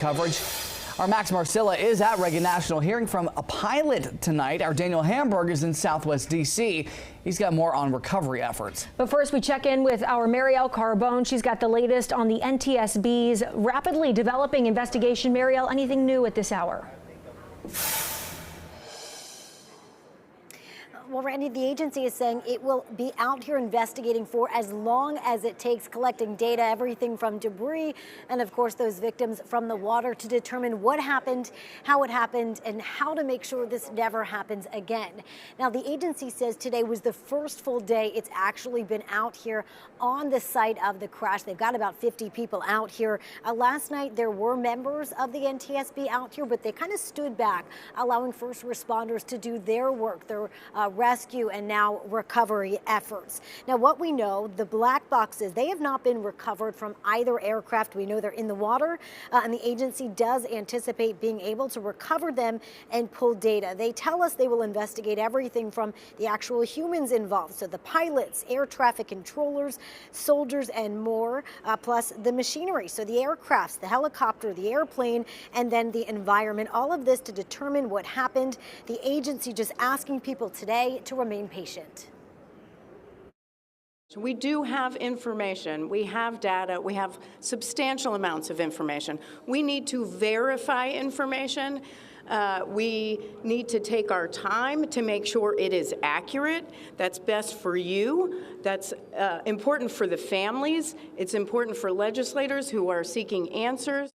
Coverage. Our Max Marcilla is at Reagan National hearing from a pilot tonight. Our Daniel Hamburg is in Southwest D.C. He's got more on recovery efforts. But first, we check in with our Marielle Carbone. She's got the latest on the NTSB's rapidly developing investigation. Marielle, anything new at this hour? Well, Randy, the agency is saying it will be out here investigating for as long as it takes, collecting data, everything from debris and, of course, those victims from the water to determine what happened, how it happened, and how to make sure this never happens again. Now, the agency says today was the first full day it's actually been out here on the site of the crash. They've got about 50 people out here. Last night, there were members of the NTSB out here, but they kind of stood back, allowing first responders to do their work, their rescue and now recovery efforts. Now, what we know, the black boxes, they have not been recovered from either aircraft. We know they're in the water, and the agency does anticipate being able to recover them and pull data. They tell us they will investigate everything from the actual humans involved, so the pilots, air traffic controllers, soldiers, and more, plus the machinery, so the aircrafts, the helicopter, the airplane, and then the environment. All of this to determine what happened. The agency just asking people today to remain patient. We do have information, we have data, we have substantial amounts of information. We need to verify information. We need to take our time to make sure it is accurate. That's best for you. That's important for the families. It's important for legislators who are seeking answers.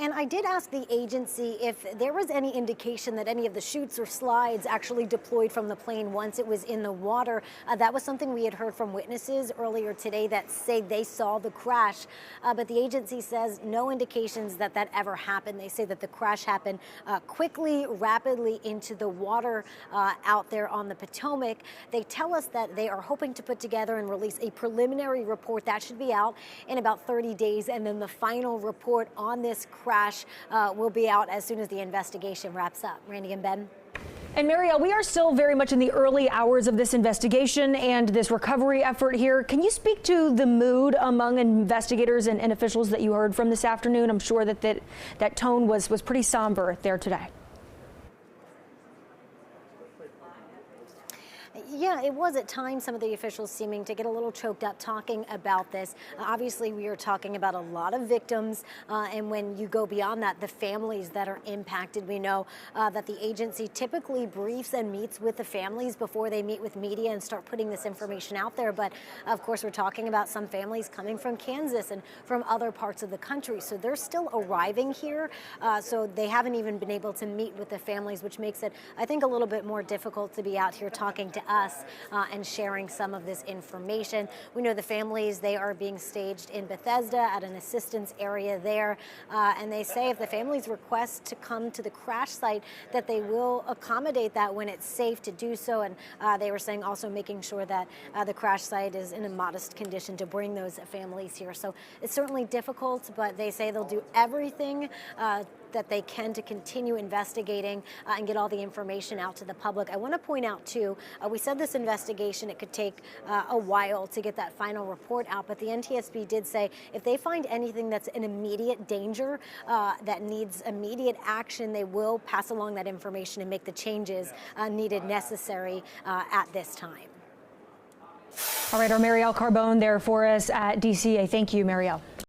And I did ask the agency if there was any indication that any of the chutes or slides actually deployed from the plane once it was in the water. That was something we had heard from witnesses earlier today that say they saw the crash. But the agency says no indications that that ever happened. They say that the crash happened quickly, rapidly into the water out there on the Potomac. They tell us that they are hoping to put together and release a preliminary report that should be out in about 30 days. And then the final report on this crash will be out as soon as the investigation wraps up. Randy and Ben. And Marielle, we are still very much in the early hours of this investigation and this recovery effort here. Can you speak to the mood among investigators and officials that you heard from this afternoon? I'm sure that that tone was pretty somber there today. Yeah, it was at times, some of the officials seeming to get a little choked up talking about this. Obviously, we are talking about a lot of victims, and when you go beyond that, the families that are impacted. We know that the agency typically briefs and meets with the families before they meet with media and start putting this information out there. But of course, we're talking about some families coming from Kansas and from other parts of the country. So they're still arriving here. So they haven't even been able to meet with the families, which makes it, I think, a little bit more difficult to be out here talking to us and sharing some of this information. We know the families, they are being staged in Bethesda at an assistance area there. And they say if the families request to come to the crash site, that they will accommodate that when it's safe to do so. And they were saying also making sure that the crash site is in a modest condition to bring those families here. So it's certainly difficult, but they say they'll do everything that they can to continue investigating and get all the information out to the public. I want to point out, too, we said this investigation, it could take a while to get that final report out, but the NTSB did say if they find anything that's an immediate danger that needs immediate action, they will pass along that information and make the changes needed necessary at this time. All right, our Marielle Carbone there for us at DCA. Thank you, Marielle.